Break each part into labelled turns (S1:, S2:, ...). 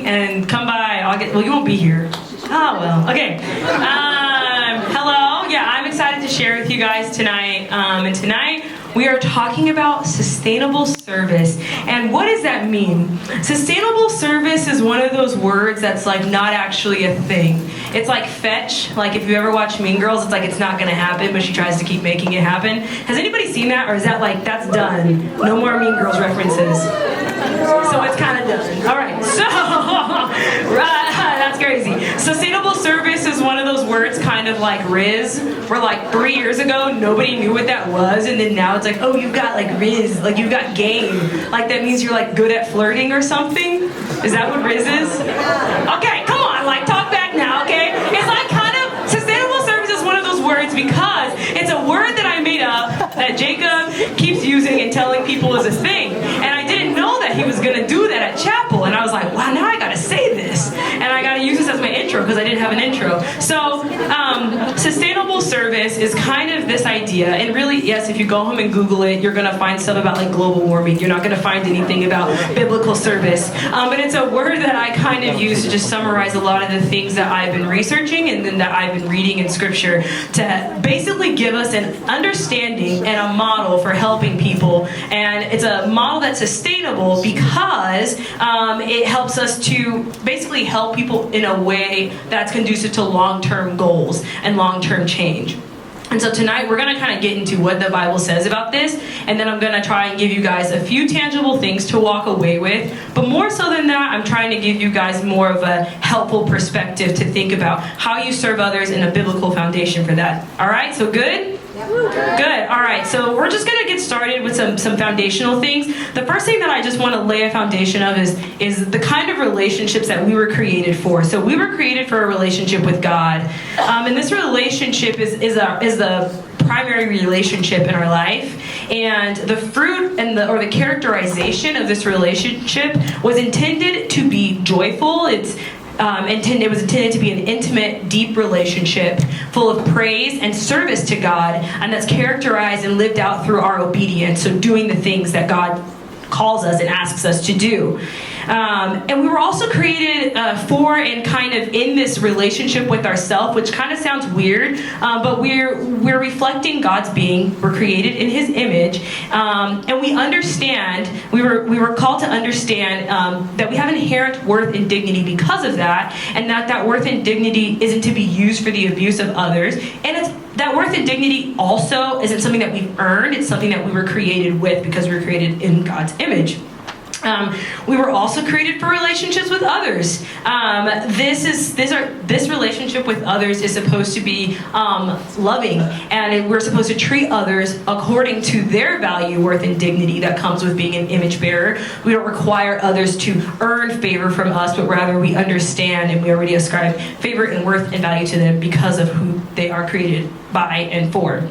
S1: and come by. Well, you won't be here. Oh, well, okay. Hello. Yeah, I'm excited to share with you guys tonight. And tonight we are talking about sustainable service. And what does that mean? Sustainable service is one of those words that's like not actually a thing. It's like fetch. Like if you ever watch Mean Girls, it's like it's not going to happen, but she tries to keep making it happen. Has anybody seen that? Or is that like, that's done? No more Mean Girls references. So it's kind of done. All right, so, that's crazy. Sustainable service is one of those words kind of like Riz, where like 3 years ago, nobody knew what that was, and then now it's like, oh, you've got like Riz, like you've got game. Like that means you're like good at flirting or something? Is that what Riz is? Okay, come on, like talk back now, okay? It's like kind of, sustainable service is one of those words because it's a word that I made up that Jacob keeps using and telling people is a thing. And I didn't know that he was going to do that at chapel. And I was like, wow, now I got to say this. And I got to use this as my intro because I didn't have an intro. So sustainable service is kind of this idea. And really, yes, if you go home and Google it, you're going to find stuff about like global warming. You're not going to find anything about biblical service. But it's a word that I kind of use to just summarize a lot of the things that I've been researching and then that I've been reading in scripture to basically give us an understanding and a model for helping people. And it's a model that's sustainable because it helps us to basically help people in a way that's conducive to long-term goals and long-term change. And so tonight we're going to kind of get into what the Bible says about this, and then I'm going to try and give you guys a few tangible things to walk away with. But more so than that, I'm trying to give you guys more of a helpful perspective to think about how you serve others and a biblical foundation for that. All right, so good? Good. All right. So we're just going to get started with some foundational things. The first thing that I just want to lay a foundation of is the kind of relationships that we were created for. So we were created for a relationship with God, and this relationship is the primary relationship in our life. And the fruit and the characterization of this relationship was intended to be joyful. It was intended to be an intimate, deep relationship full of praise and service to God, and that's characterized and lived out through our obedience, so doing the things that God calls us and asks us to do. And we were also created for and kind of in this relationship with ourselves, which kind of sounds weird, but we're reflecting God's being. We're created in His image, and we understand. We were called to understand that we have inherent worth and dignity because of that, and that worth and dignity isn't to be used for the abuse of others, and that worth and dignity also isn't something that we've earned. It's something that we were created with because we were created in God's image. We were also created for relationships with others. This relationship with others is supposed to be loving, and we're supposed to treat others according to their value, worth, and dignity that comes with being an image bearer. We don't require others to earn favor from us, but rather we understand and we already ascribe favor and worth and value to them because of who they are created by and for.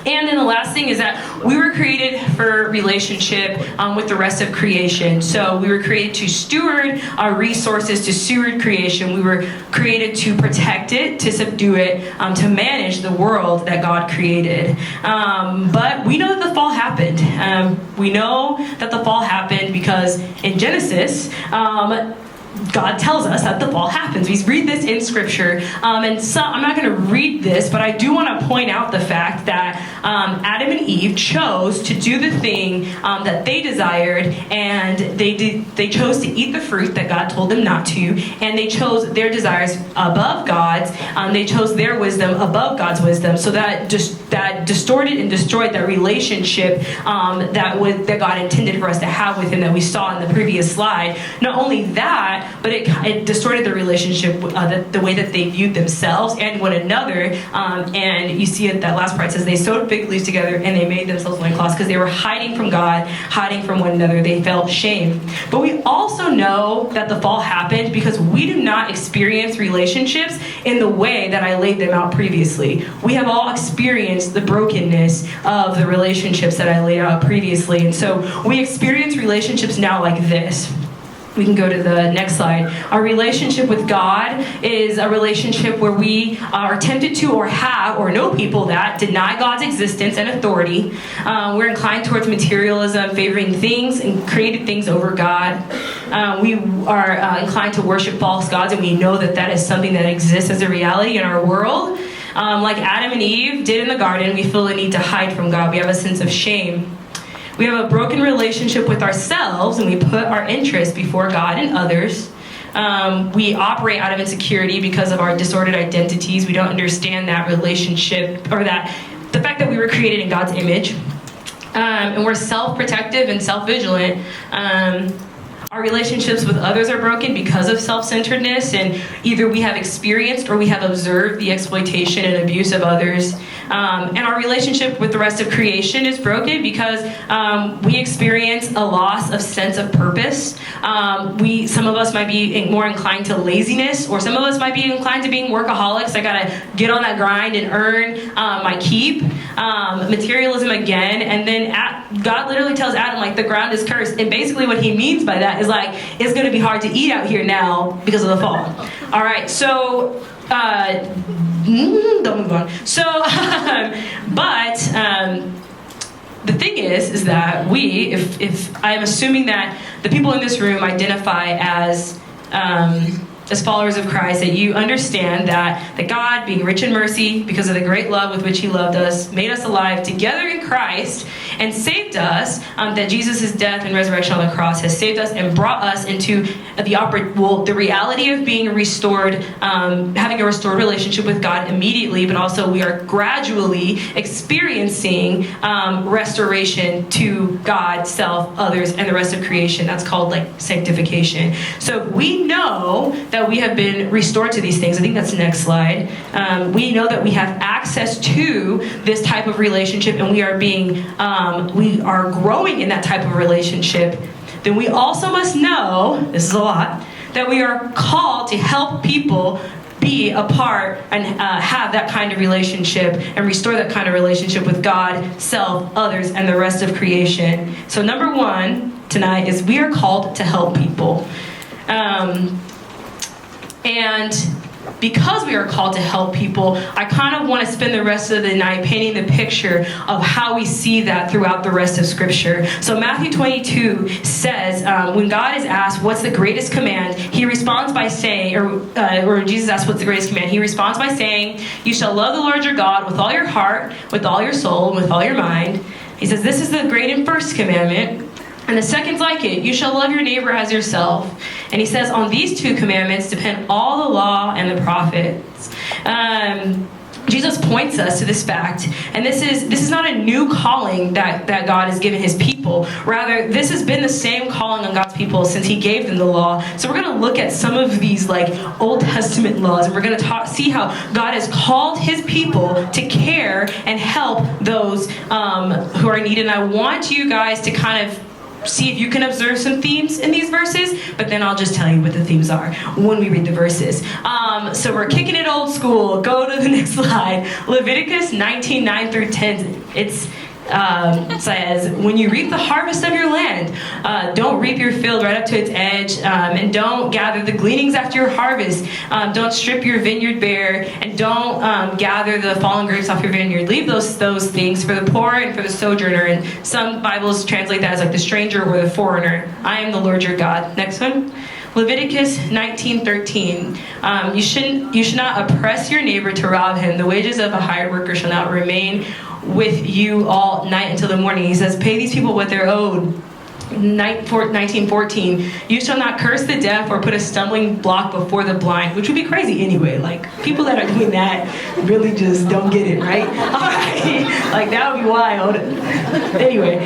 S1: And then the last thing is that we were created for relationship with the rest of creation. So we were created to steward our resources, to steward creation. We were created to protect it, to subdue it, to manage the world that God created. But we know that the fall happened. We know that the fall happened because in Genesis, God tells us that the fall happens. We read this in scripture, and so I'm not going to read this, but I do want to point out the fact that Adam and Eve chose to do the thing that they desired, and they chose to eat the fruit that God told them not to, and they chose their desires above God's. They chose their wisdom above God's wisdom, so that distorted and destroyed that relationship that God intended for us to have with Him that we saw in the previous slide. Not only that, but it distorted the relationship, the way that they viewed themselves and one another. And you see it, that last part says they sewed fig leaves together and they made themselves loincloths because they were hiding from God, hiding from one another. They felt shame. But we also know that the fall happened because we do not experience relationships in the way that I laid them out previously. We have all experienced the brokenness of the relationships that I laid out previously. And so we experience relationships now like this. We can go to the next slide. Our relationship with God is a relationship where we are tempted to or have or know people that deny God's existence and authority. We're inclined towards materialism, favoring things and created things over God. We are inclined to worship false gods, and we know that that is something that exists as a reality in our world. Like Adam and Eve did in the garden, we feel the need to hide from God. We have a sense of shame. We have a broken relationship with ourselves, and we put our interests before God and others. We operate out of insecurity because of our disordered identities. We don't understand that relationship, or that the fact that we were created in God's image. And we're self-protective and self-vigilant. Our relationships with others are broken because of self-centeredness, and either we have experienced or we have observed the exploitation and abuse of others. And our relationship with the rest of creation is broken because we experience a loss of sense of purpose. Some of us might be more inclined to laziness, or some of us might be inclined to being workaholics. I gotta get on that grind and earn my keep. Materialism again, and then God literally tells Adam, like, the ground is cursed, and basically what he means by that is like, it's going to be hard to eat out here now because of the fall. All right, so don't move on. So, the thing is that we, if I'm assuming that the people in this room identify as followers of Christ, that you understand that God, being rich in mercy, because of the great love with which he loved us, made us alive together in Christ and saved us, that Jesus' death and resurrection on the cross has saved us and brought us into the reality of being restored, having a restored relationship with God immediately, but also we are gradually experiencing restoration to God, self, others, and the rest of creation. That's called like sanctification. So we know that we have been restored to these things. I think that's the next slide. We know that we have access to this type of relationship, and we are growing in that type of relationship. Then we also must know, this is a lot, that we are called to help people be a part and have that kind of relationship and restore that kind of relationship with God, self, others, and the rest of creation. So number one tonight is we are called to help people. And because we are called to help people, I kind of want to spend the rest of the night painting the picture of how we see that throughout the rest of Scripture. So Matthew 22 says, when God is asked, what's the greatest command? He responds by saying, or Jesus asks, what's the greatest command? He responds by saying, you shall love the Lord your God with all your heart, with all your soul, and with all your mind. He says, this is the great and first commandment. And the second's like it, you shall love your neighbor as yourself. And he says, on these two commandments depend all the law and the prophets. Jesus points us to this fact, and this is not a new calling that God has given his people. Rather, this has been the same calling on God's people since he gave them the law. So we're going to look at some of these like Old Testament laws, and we're going to see how God has called his people to care and help those who are in need. And I want you guys to kind of see if you can observe some themes in these verses, but then I'll just tell you what the themes are when we read the verses. So we're kicking it old school. Go to the next slide. Leviticus 19:9 through 10. It says, when you reap the harvest of your land, don't reap your field right up to its edge, and don't gather the gleanings after your harvest. Don't strip your vineyard bare, and don't gather the fallen grapes off your vineyard. Leave those things for the poor and for the sojourner. And some Bibles translate that as like the stranger or the foreigner. I am the Lord your God. Next one. Leviticus 19:13. You should not oppress your neighbor to rob him. The wages of a hired worker shall not remain with you all night until the morning. He says, pay these people what they're owed. 19:14. You shall not curse the deaf or put a stumbling block before the blind, which would be crazy anyway. Like, people that are doing that really just don't get it, right? All right. Like, that would be wild. Anyway,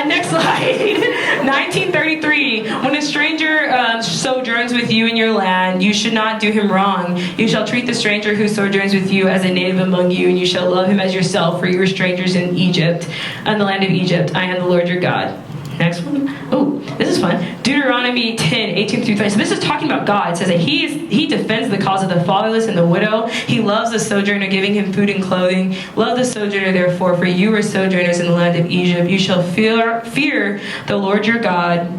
S1: next slide. 1933. When a stranger sojourns with you in your land, you should not do him wrong. You shall treat the stranger who sojourns with you as a native among you, and you shall love him as yourself, for you are strangers in Egypt, in the land of Egypt. I am the Lord your God. Next one. Oh, this is fun. Deuteronomy 10:18 through 20. So this is talking about God. It says that he defends the cause of the fatherless and the widow. He loves the sojourner, giving him food and clothing. Love the sojourner, therefore, for you are sojourners in the land of Egypt. You shall fear the Lord your God.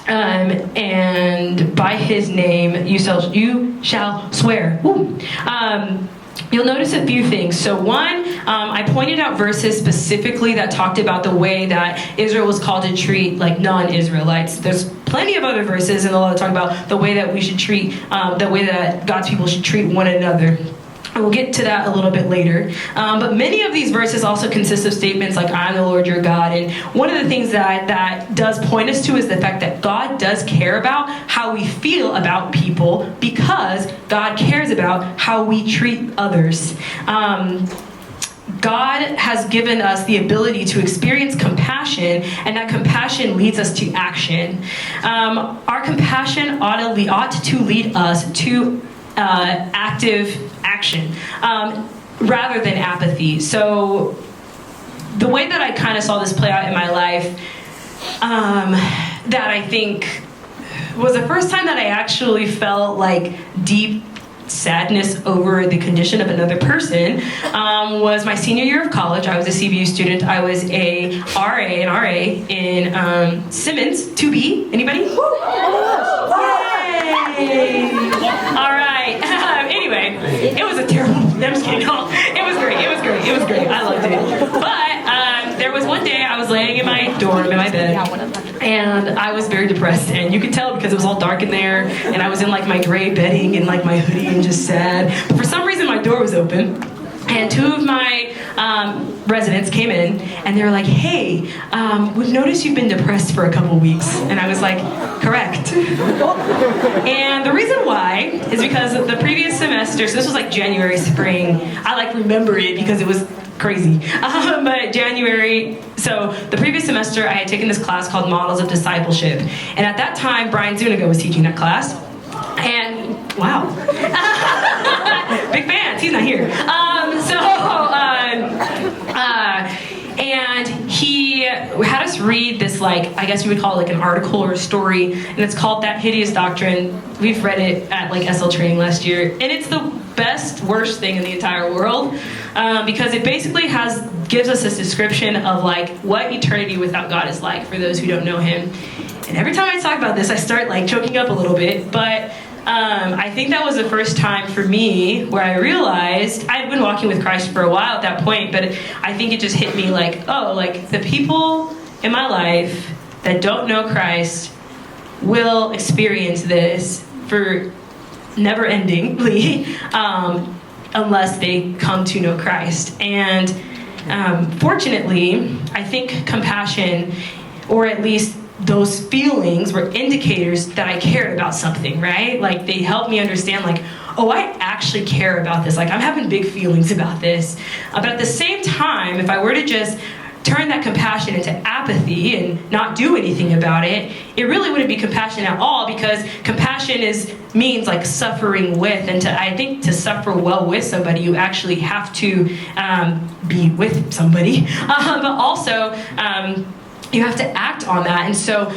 S1: and by his name you shall swear. You'll notice a few things. So one, I pointed out verses specifically that talked about the way that Israel was called to treat like non-Israelites. There's plenty of other verses in the law that talk about the way that we should treat, the way that God's people should treat one another. And we'll get to that a little bit later. But many of these verses also consist of statements like, I am the Lord your God. And one of the things that does point us to is the fact that God does care about how we feel about people because God cares about how we treat others. God has given us the ability to experience compassion, and that compassion leads us to action. Our compassion ought to lead us to active action rather than apathy. So the way that I kind of saw this play out in my life, that I think was the first time that I actually felt like deep sadness over the condition of another person, was my senior year of college. I was a CBU student. I was an RA in Simmons 2B. Anybody? Yay! All right. Anyway, it was a terrible. I'm just kidding. No, it was great. I loved it. But there was one day I was laying in my dorm in my bed, and I was very depressed, and you could tell because it was all dark in there, and I was in like my gray bedding and like my hoodie and just sad. But for some reason, my door was open, and two of my residents came in, and they were like, hey, we've noticed you've been depressed for a couple weeks. And I was like, correct. And the reason why is because the previous semester, so this was like January, spring, I like remember it because it was crazy. But January, so the previous semester I had taken this class called Models of Discipleship. And at that time, Brian Zuniga was teaching that class. And, wow. Big fans, he's not here. And he had us read this, like, I guess you would call it like an article or a story, and it's called That Hideous Doctrine. We've read it at like SL training last year, and it's the worst thing in the entire world, because it basically gives us this description of like what eternity without God is like for those who don't know him. And every time I talk about this, I start like choking up a little bit, but I think that was the first time for me where I realized I had been walking with Christ for a while at that point, but I think it just hit me like, oh, like the people in my life that don't know Christ will experience this for never-endingly unless they come to know Christ. And fortunately, I think compassion, or at least those feelings, were indicators that I cared about something, right? Like they helped me understand like, oh, I actually care about this. Like I'm having big feelings about this. But at the same time, if I were to just turn that compassion into apathy and not do anything about it, it really wouldn't be compassion at all, because compassion means like suffering with, and I think to suffer well with somebody, you actually have to be with somebody, but also you have to act on that. And so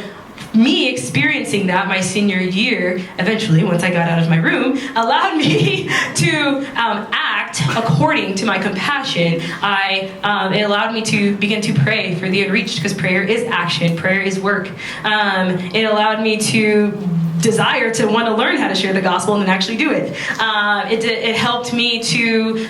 S1: me experiencing that my senior year, eventually, once I got out of my room, allowed me to act according to my compassion. It allowed me to begin to pray for the unreached, because prayer is action, prayer is work. It allowed me to desire to want to learn how to share the gospel and then actually do it. It helped me to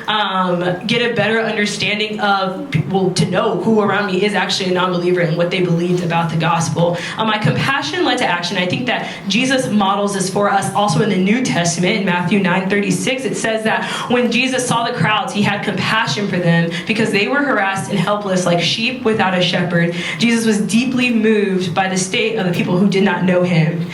S1: get a better understanding of, to know who around me is actually a non-believer and what they believed about the gospel. My compassion led to action. I think that Jesus models this for us also in the New Testament. In Matthew 9:36, it says that when Jesus saw the crowds, he had compassion for them because they were harassed and helpless like sheep without a shepherd. Jesus was deeply moved by the state of the people who did not know him.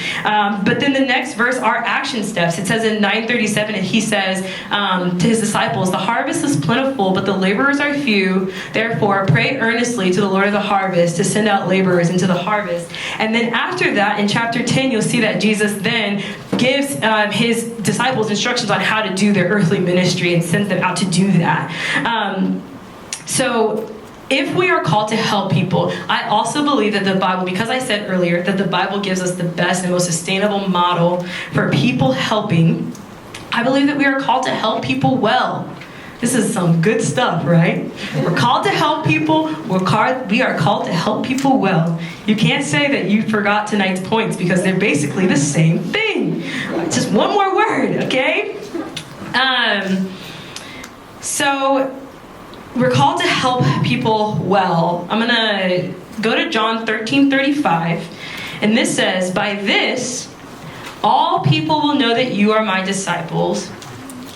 S1: But then the next verse are action steps. It says in 9:37, and he says to his disciples, the harvest is plentiful, but the laborers are few. Therefore, pray earnestly to the Lord of the harvest to send out laborers into the harvest. And then after that, in chapter 10, you'll see that Jesus then gives his disciples instructions on how to do their earthly ministry and sends them out to do that. So if we are called to help people, I also believe that the Bible, because I said earlier that the Bible gives us the best and most sustainable model for people helping, I believe that we are called to help people well. This is some good stuff, right? We're called to help people. We are called to help people well. You can't say that you forgot tonight's points because they're basically the same thing. Just one more word, okay? So we're called to help people well. I'm gonna go to John 13:35, and this says, "By this, all people will know that you are my disciples,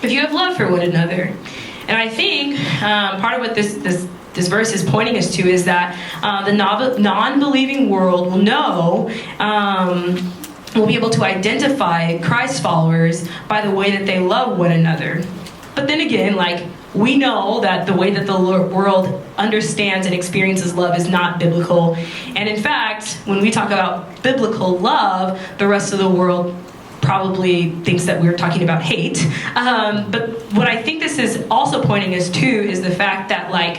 S1: if you have love for one another." And I think part of what this verse is pointing us to is that the non-believing world will know, will be able to identify Christ followers by the way that they love one another. But then again, like, we know that the way that the world understands and experiences love is not biblical. And in fact, when we talk about biblical love, the rest of the world probably thinks that we're talking about hate. But what I think this is also pointing us to is the fact that, like,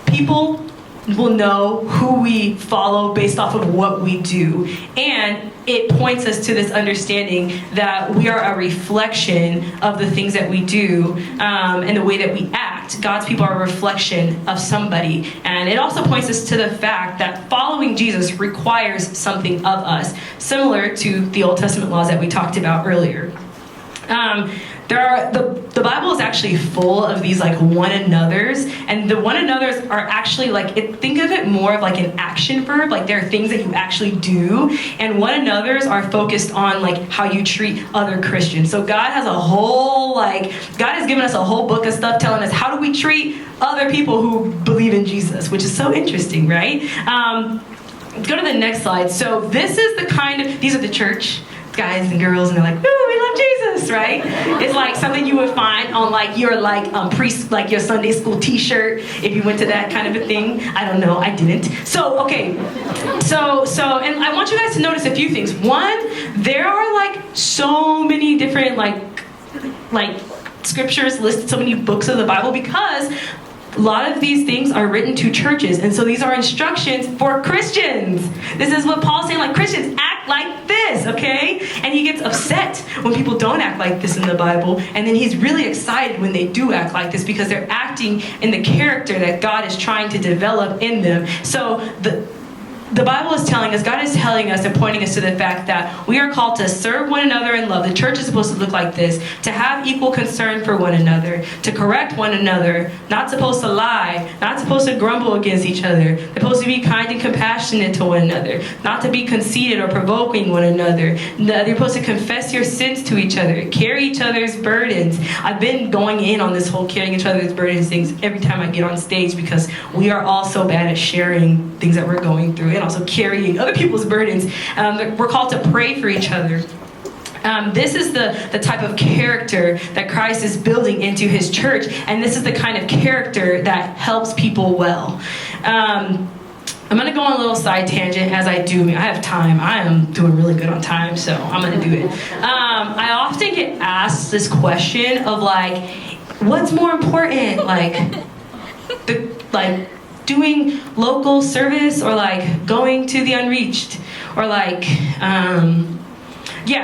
S1: people will know who we follow based off of what we do. And it points us to this understanding that we are a reflection of the things that we do, and the way that we act. God's people are a reflection of somebody. And it also points us to the fact that following Jesus requires something of us, similar to the Old Testament laws that we talked about earlier. The Bible is actually full of these, like, one another's, and the one another's are actually, like, think of it more of like an action verb. Like, there are things that you actually do, and one another's are focused on, like, how you treat other Christians. So God has given us a whole book of stuff telling us how do we treat other people who believe in Jesus, which is so interesting, right? Let's go to the next slide. So these are the church guys and girls, and they're like, "Ooh, we love Jesus," right? It's like something you would find on, like, your your Sunday school T-shirt if you went to that kind of a thing. I don't know, I didn't. So okay, so and I want you guys to notice a few things. One, there are, like, so many different like scriptures listed, so many books of the Bible, because a lot of these things are written to churches, and so these are instructions for Christians. This is what Paul's saying, like, Christians, act like this, okay? And he gets upset when people don't act like this in the Bible, and then he's really excited when they do act like this, because they're acting in the character that God is trying to develop in them. So the Bible is telling us, God is telling us and pointing us to the fact that we are called to serve one another in love. The church is supposed to look like this, to have equal concern for one another, to correct one another, not supposed to lie, not supposed to grumble against each other. They're supposed to be kind and compassionate to one another, not to be conceited or provoking one another. They're supposed to confess your sins to each other, carry each other's burdens. I've been going in on this whole carrying each other's burdens things every time I get on stage, because we are all so bad at sharing things that we're going through, and also carrying other people's burdens. We're called to pray for each other. This is the type of character that Christ is building into his church, and this is the kind of character that helps people well. I'm going to go on a little side tangent as I do. I have time. I am doing really good on time, so I'm going to do it. I often get asked this question of, like, what's more important, doing local service or, like, going to the unreached, or, like,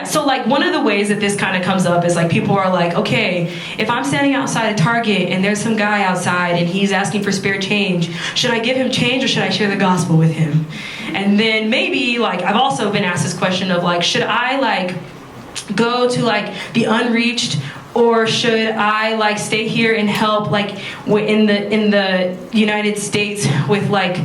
S1: so, like, one of the ways that this kind of comes up is, like, people are like, okay, if I'm standing outside a Target and there's some guy outside and he's asking for spare change, should I give him change or should I share the gospel with him? And then maybe, like, I've also been asked this question of, like, should I, like, go to, like, the unreached, or should I, like, stay here and help, like, in the United States with, like,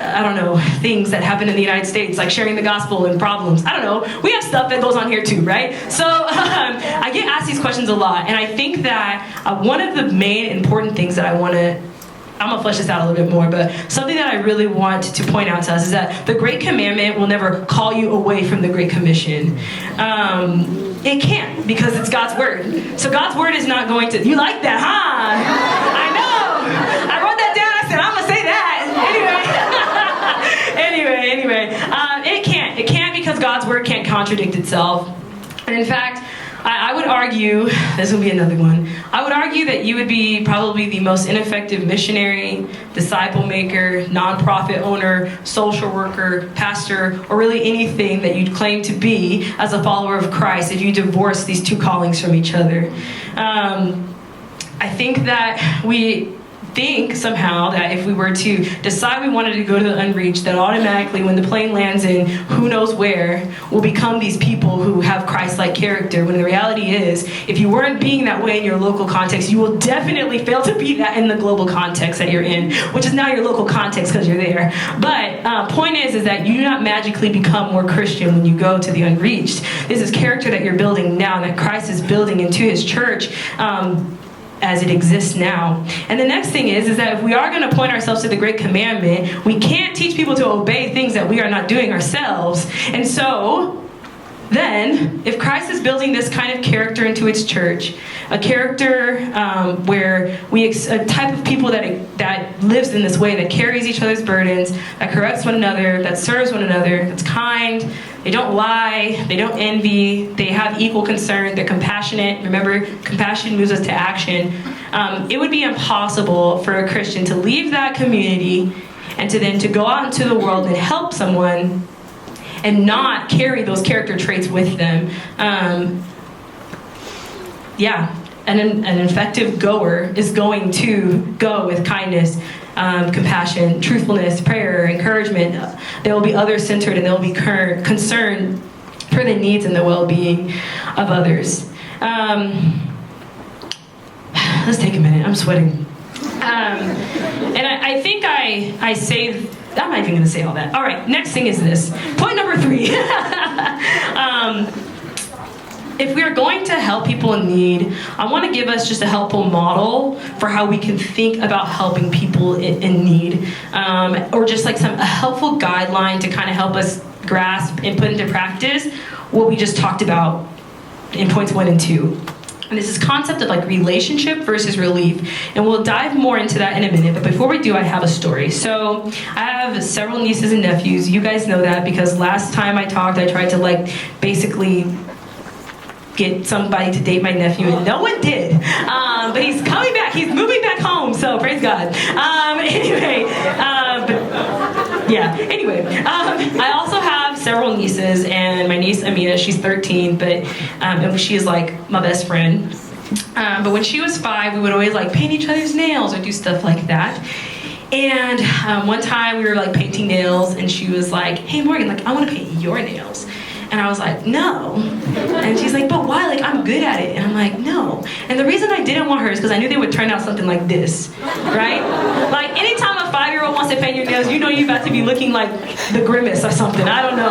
S1: I don't know, things that happen in the United States, like sharing the gospel and problems. I don't know. We have stuff that goes on here too, right? So I get asked these questions a lot, and I think that one of the main important things that I'm going to flesh this out a little bit more, but something that I really want to point out to us is that the Great Commandment will never call you away from the Great Commission. It can't, because it's God's word. So God's word is not going to, you like that, huh? I know. I wrote that down. I said, I'm going to say that. Anyway. It can't, because God's word can't contradict itself. And in fact, I would argue, this will be another one, I would argue that you would be probably the most ineffective missionary, disciple maker, nonprofit owner, social worker, pastor, or really anything that you'd claim to be as a follower of Christ if you divorce these two callings from each other. I think that we think somehow that if we were to decide we wanted to go to the unreached, that automatically when the plane lands in who knows where, we'll become these people who have Christ-like character, when the reality is, if you weren't being that way in your local context, you will definitely fail to be that in the global context that you're in, which is now your local context because you're there. But point is that you do not magically become more Christian when you go to the unreached. This is character that you're building now, that Christ is building into his church, as it exists now. And the next thing is that if we are going to point ourselves to the Great Commandment, we can't teach people to obey things that we are not doing ourselves. And so, then, if Christ is building this kind of character into its church, a character where a type of people that lives in this way, that carries each other's burdens, that corrects one another, that serves one another, that's kind, they don't lie, they don't envy, they have equal concern, they're compassionate. Remember, compassion moves us to action. It would be impossible for a Christian to leave that community and to go out into the world and help someone and not carry those character traits with them. An effective goer is going to go with kindness, compassion, truthfulness, prayer, encouragement. They will be other-centered, and they'll be concerned for the needs and the well-being of others. Let's take a minute. I'm sweating. And I think I say... I'm not even going to say all that. All right, next thing is this. Point number 3. If we are going to help people in need, I want to give us just a helpful model for how we can think about helping people in need. Or just like a helpful guideline to kind of help us grasp and put into practice what we just talked about in points 1 and 2. And this is concept of relationship versus relief. And we'll dive more into that in a minute. But before we do, I have a story. So I have several nieces and nephews. You guys know that because last time I talked, I tried to basically get somebody to date my nephew, and no one did. But he's coming back. He's moving back home. So praise God. I also have several nieces, and my niece Amina, she's 13, and she is my best friend. But when she was 5, we would always paint each other's nails or do stuff like that. And one time we were painting nails, and she was like, "Hey Morgan, I want to paint your nails." And I was like, "No." And she's like, "But why? I'm good at it." And I'm like, "No." And the reason I didn't want her is because I knew they would turn out something like this, right? Anytime a 5-year-old wants to paint your nails, you know you're about to be looking like the Grimace or something. I don't know.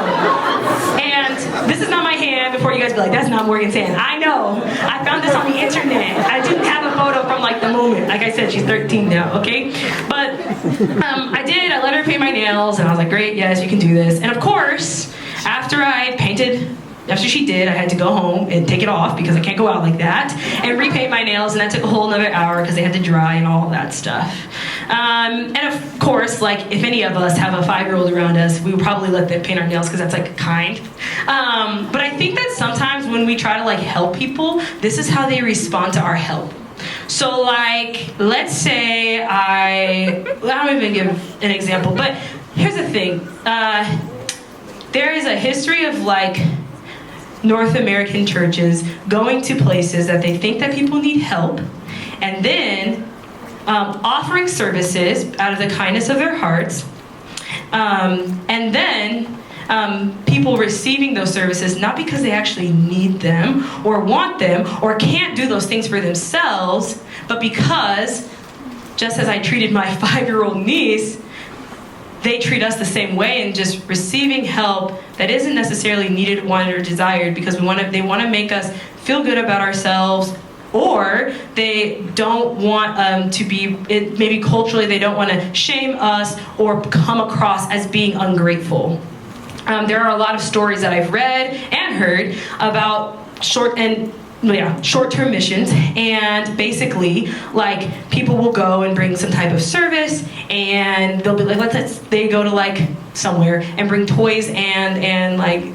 S1: And this is not my hand before you guys be like, "That's not Morgan's hand." I know. I found this on the internet. I didn't have a photo from the moment. Like I said, she's 13 now, okay? But I did. I let her paint my nails, and I was like, "Great, yes, you can do this." And of course, after she did, I had to go home and take it off because I can't go out like that, and repaint my nails, and that took a whole another hour because they had to dry and all that stuff. And of course, if any of us have a 5-year-old around us, we would probably let them paint our nails because that's kind. But I think that sometimes when we try to help people, this is how they respond to our help. So let's say I don't even give an example, but here's the thing. There is a history of North American churches going to places that they think that people need help, and then offering services out of the kindness of their hearts, and then people receiving those services not because they actually need them or want them or can't do those things for themselves, but because, just as I treated my 5-year-old niece, they treat us the same way, and just receiving help that isn't necessarily needed, wanted, or desired because they want to make us feel good about ourselves, or they don't want to be, maybe culturally they don't want to shame us or come across as being ungrateful. There are a lot of stories that I've read and heard about short-term missions, and basically people will go and bring some type of service, and they'll be they go to somewhere and bring toys and I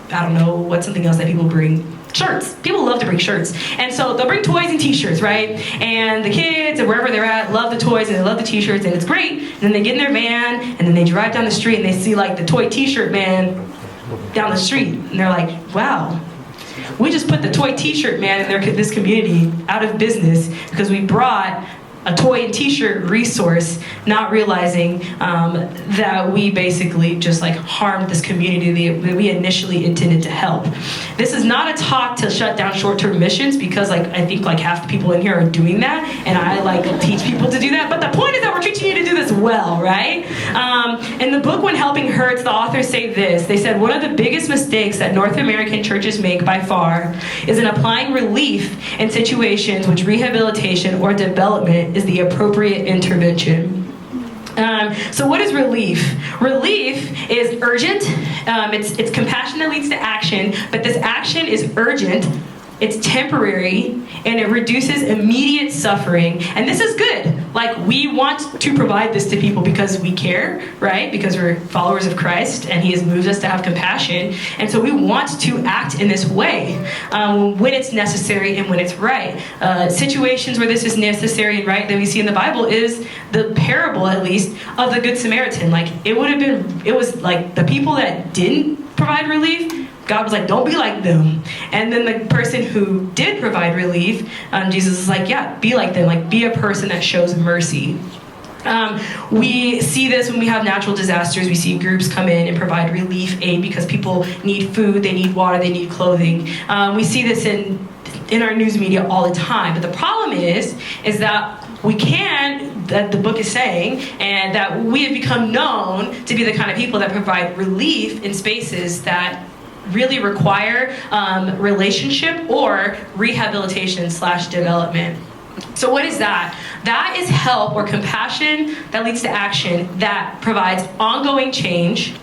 S1: don't know what's something else that people bring. Shirts. People love to bring shirts. And so they'll bring toys and t-shirts, right? And the kids, and wherever they're at, love the toys and they love the t-shirts, and it's great. And then they get in their van, and then they drive down the street, and they see the toy t-shirt man down the street. And they're like, "Wow, we just put the toy t-shirt man in this community out of business because we brought a toy and t-shirt resource, not realizing that we basically just like harmed this community that we initially intended to help. This is not a talk to shut down short-term missions, because like I think like half the people in here are doing that, and I like teach people to do that. But the point is that we're teaching you to do this well, right? In the book When Helping Hurts, the authors say this. They said, one of the biggest mistakes that North American churches make by far is in applying relief in situations which rehabilitation or development is the appropriate intervention. So what is relief? Relief is urgent. It's compassion that leads to action, but this action is urgent, it's temporary, and it reduces immediate suffering. And this is good. Like, we want to provide this to people because we care, right? Because we're followers of Christ, and He has moved us to have compassion. And so we want to act in this way when it's necessary and when it's right. Situations where this is necessary and right that we see in the Bible is the parable, at least, of the Good Samaritan. Like, it was like the people that didn't provide relief, God was like, don't be like them. And then the person who did provide relief, Jesus is like, yeah, be like them. Like, be a person that shows mercy. We see this when we have natural disasters. We see groups come in and provide relief aid because people need food, they need water, they need clothing. We see this in our news media all the time. But the problem is that we can, that the book is saying, and that we have become known to be the kind of people that provide relief in spaces that really require relationship or rehabilitation/development. So what is that? That is help or compassion that leads to action that provides ongoing change,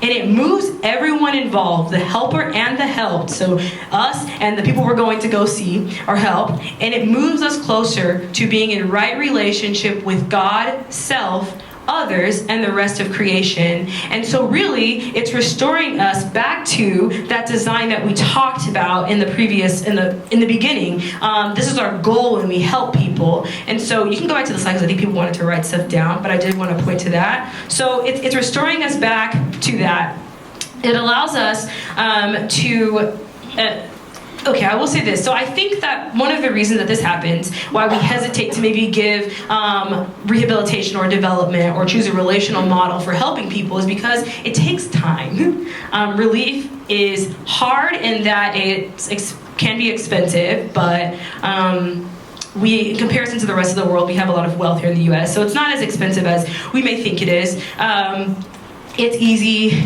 S1: and it moves everyone involved, the helper and the helped, so us and the people we're going to go see or help, and it moves us closer to being in right relationship with God, self, others, and the rest of creation. And so really, it's restoring us back to that design that we talked about in the beginning. This is our goal when we help people. And so you can go back to the slide, because I think people wanted to write stuff down, but I did want to point to that. So it's restoring us back to that. It allows us okay, I will say this. So I think that one of the reasons that this happens, why we hesitate to maybe give rehabilitation or development or choose a relational model for helping people, is because it takes time. Relief is hard in that it can be expensive, but in comparison to the rest of the world, we have a lot of wealth here in the U.S., so it's not as expensive as we may think it is. It's easy.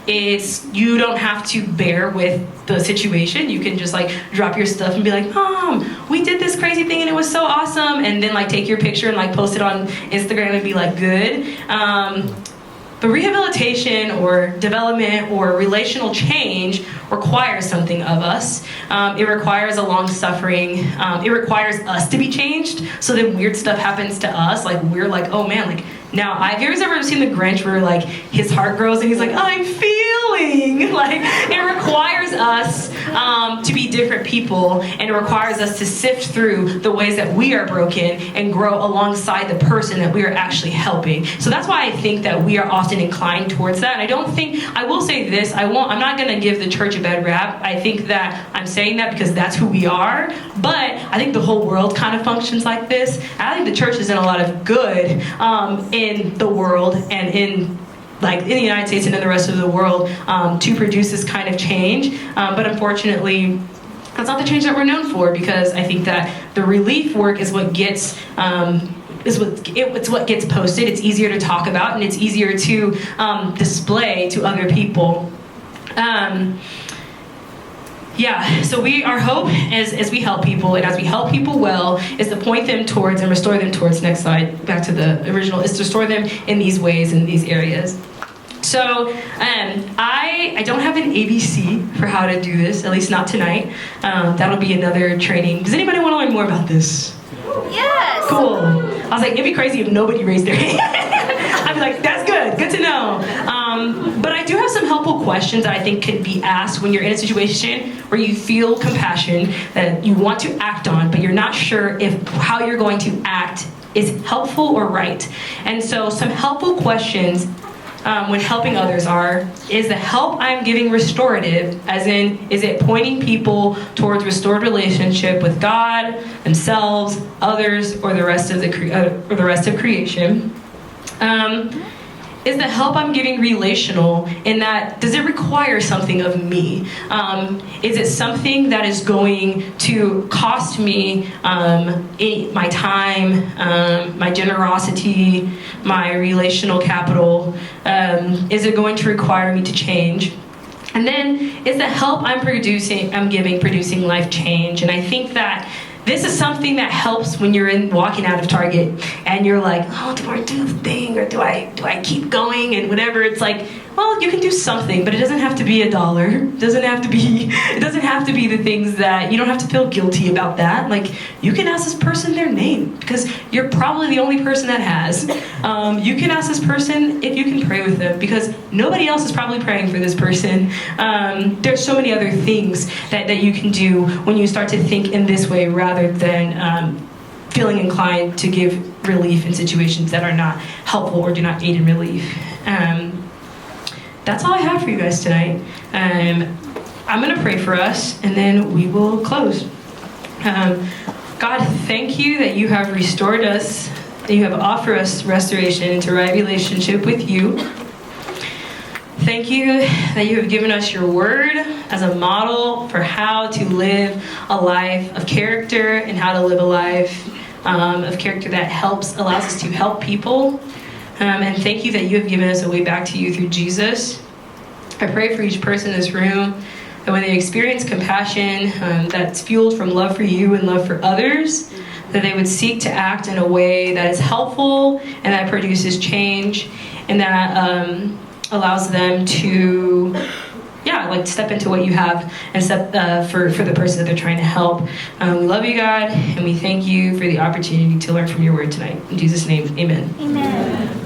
S1: You don't have to bear with the situation. You can just like drop your stuff and be like, Mom, we did this crazy thing and it was so awesome, and then like take your picture and like post it on Instagram and be like, good. But rehabilitation or development or relational change requires something of us. It requires a long suffering. It requires us to be changed. So then weird stuff happens to us. Like, we're like, oh man, like, now, have you guys ever seen The Grinch where like his heart grows and he's like, I'm feeling? Like, it requires us to be different people, and it requires us to sift through the ways that we are broken and grow alongside the person that we are actually helping. So that's why I think that we are often inclined towards that. And I will say this, I'm not gonna give the church a bad rap. I think that I'm saying that because that's who we are, but I think the whole world kind of functions like this. I think the church is in a lot of good in the world and in the United States and in the rest of the world to produce this kind of change. But unfortunately, that's not the change that we're known for, because I think that the relief work is what gets it's what gets posted. It's easier to talk about, and it's easier to display to other people. So our hope as we help people, and as we help people well, is to point them towards and restore them towards, next slide, back to the original, is to restore them in these ways, in these areas. So I don't have an ABC for how to do this, at least not tonight. That'll be another training. Does anybody want to learn more about this?
S2: Yes!
S1: Cool. I was like, it'd be crazy if nobody raised their hand. I'd be like, that's good to know. But I do have some helpful questions that I think could be asked when you're in a situation where you feel compassion that you want to act on, but you're not sure if how you're going to act is helpful or right. And so some helpful questions when helping others are, is the help I'm giving restorative, as in, is it pointing people towards restored relationship with God, themselves, others, or the rest of creation? Is the help I'm giving relational in that, does it require something of me? Is it something that is going to cost me my time, my generosity, my relational capital? Is it going to require me to change? And then, is the help I'm giving producing life change? And I think that this is something that helps when you're walking out of Target and you're like, oh, do I do the thing, or do I keep going and whatever? It's like, well, you can do something, but it doesn't have to be $1. It doesn't have to be the things that, you don't have to feel guilty about that. Like, you can ask this person their name because you're probably the only person that has. You can ask this person if you can pray with them because nobody else is probably praying for this person. There's so many other things that you can do when you start to think in this way rather than feeling inclined to give relief in situations that are not helpful or do not aid in relief. That's all I have for you guys tonight. I'm going to pray for us, and then we will close. God, thank you that you have restored us, that you have offered us restoration into right relationship with you. Thank you that you have given us your word as a model for how to live a life of character and how to live a life of character that allows us to help people. And thank you that you have given us a way back to you through Jesus. I pray for each person in this room that when they experience compassion that's fueled from love for you and love for others, that they would seek to act in a way that is helpful and that produces change and that allows them to step into what you have and step for the person that they're trying to help. We love you, God, and we thank you for the opportunity to learn from your word tonight. In Jesus' name, amen.
S2: Amen.